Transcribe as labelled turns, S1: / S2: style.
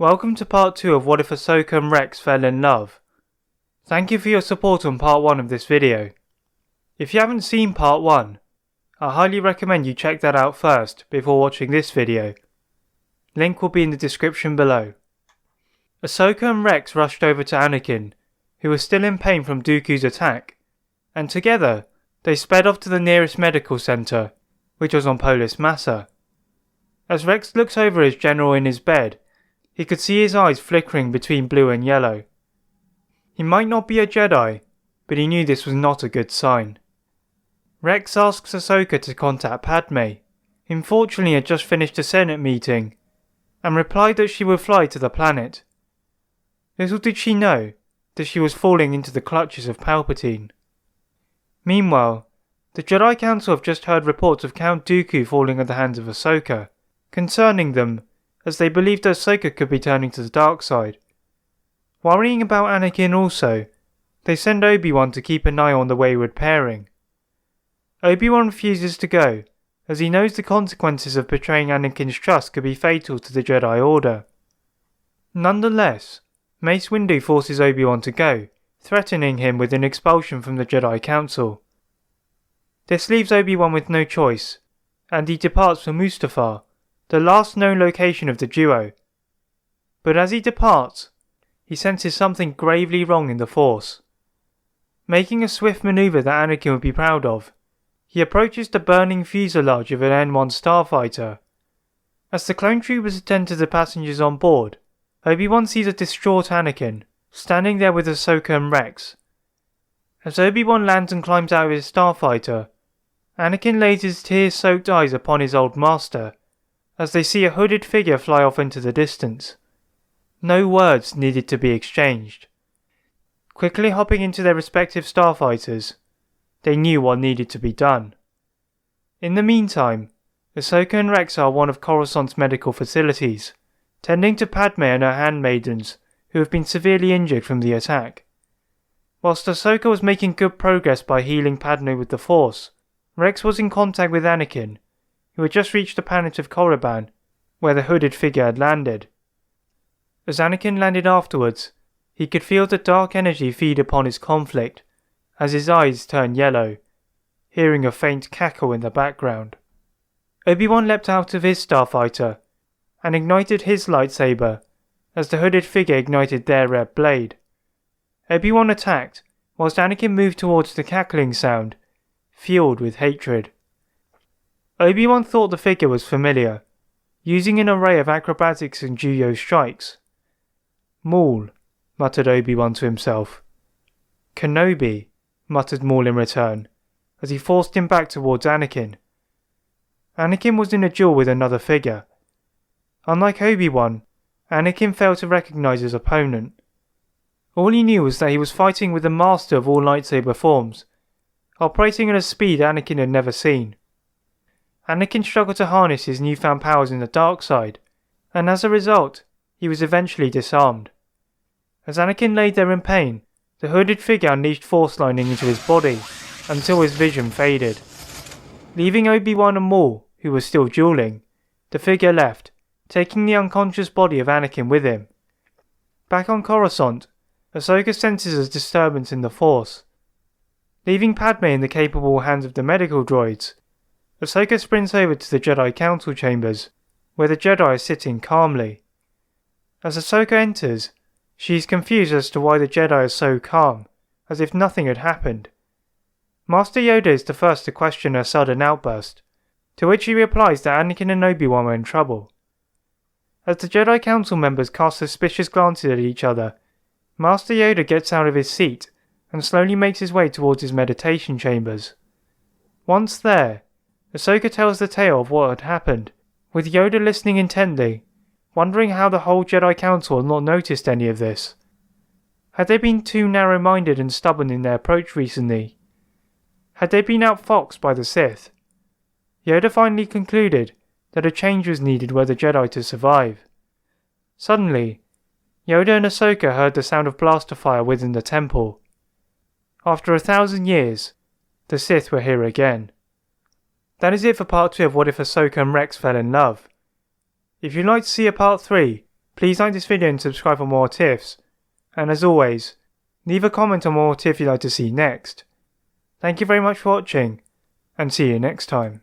S1: Welcome to part 2 of What If Ahsoka and Rex Fell in Love. Thank you for your support on part 1 of this video. If you haven't seen part 1, I highly recommend you check that out first before watching this video. Link will be in the description below. Ahsoka and Rex rushed over to Anakin, who was still in pain from Dooku's attack, and together they sped off to the nearest medical centre, which was on Polis Massa. As Rex looks over his general in his bed, he could see his eyes flickering between blue and yellow. He might not be a Jedi, but he knew this was not a good sign. Rex asks Ahsoka to contact Padme, who unfortunately had just finished a Senate meeting, and replied that she would fly to the planet. Little did she know that she was falling into the clutches of Palpatine. Meanwhile, the Jedi Council have just heard reports of Count Dooku falling at the hands of Ahsoka, concerning them as they believed Ahsoka could be turning to the dark side. Worrying about Anakin also, they send Obi-Wan to keep an eye on the wayward pairing. Obi-Wan refuses to go, as he knows the consequences of betraying Anakin's trust could be fatal to the Jedi Order. Nonetheless, Mace Windu forces Obi-Wan to go, threatening him with an expulsion from the Jedi Council. This leaves Obi-Wan with no choice, and he departs for Mustafar, the last known location of the duo. But as he departs, he senses something gravely wrong in the Force. Making a swift maneuver that Anakin would be proud of, he approaches the burning fuselage of an N-1 starfighter. As the clone troopers attend to the passengers on board, Obi-Wan sees a distraught Anakin, standing there with Ahsoka and Rex. As Obi-Wan lands and climbs out of his starfighter, Anakin lays his tear-soaked eyes upon his old master, as they see a hooded figure fly off into the distance. No words needed to be exchanged. Quickly hopping into their respective starfighters, they knew what needed to be done. In the meantime, Ahsoka and Rex are one of Coruscant's medical facilities, tending to Padme and her handmaidens who have been severely injured from the attack. Whilst Ahsoka was making good progress by healing Padme with the Force, Rex was in contact with Anakin, who had just reached the planet of Korriban, where the hooded figure had landed. As Anakin landed afterwards, he could feel the dark energy feed upon his conflict, as his eyes turned yellow, hearing a faint cackle in the background. Obi-Wan leapt out of his starfighter, and ignited his lightsaber, as the hooded figure ignited their red blade. Obi-Wan attacked, whilst Anakin moved towards the cackling sound, fueled with hatred. Obi-Wan thought the figure was familiar, using an array of acrobatics and judo strikes. Maul, muttered Obi-Wan to himself. Kenobi, muttered Maul in return, as he forced him back towards Anakin. Anakin was in a duel with another figure. Unlike Obi-Wan, Anakin failed to recognize his opponent. All he knew was that he was fighting with the master of all lightsaber forms, operating at a speed Anakin had never seen. Anakin struggled to harness his newfound powers in the dark side, and as a result, he was eventually disarmed. As Anakin lay there in pain, the hooded figure unleashed force lightning into his body, until his vision faded. Leaving Obi-Wan and Maul, who were still dueling, the figure left, taking the unconscious body of Anakin with him. Back on Coruscant, Ahsoka senses a disturbance in the Force. Leaving Padme in the capable hands of the medical droids, Ahsoka sprints over to the Jedi Council chambers, where the Jedi are sitting calmly. As Ahsoka enters, she is confused as to why the Jedi are so calm, as if nothing had happened. Master Yoda is the first to question her sudden outburst, to which he replies that Anakin and Obi-Wan were in trouble. As the Jedi Council members cast suspicious glances at each other, Master Yoda gets out of his seat and slowly makes his way towards his meditation chambers. Once there, Ahsoka tells the tale of what had happened, with Yoda listening intently, wondering how the whole Jedi Council had not noticed any of this. Had they been too narrow-minded and stubborn in their approach recently? Had they been outfoxed by the Sith? Yoda finally concluded that a change was needed were the Jedi to survive. Suddenly, Yoda and Ahsoka heard the sound of blaster fire within the temple. After 1,000 years, the Sith were here again. That is it for part 2 of What If Ahsoka and Rex Fell in Love. If you'd like to see a part 3, Please like this video and subscribe for more tips. And as always, leave a comment on what if you'd like to see next. Thank you very much for watching, and see you next time.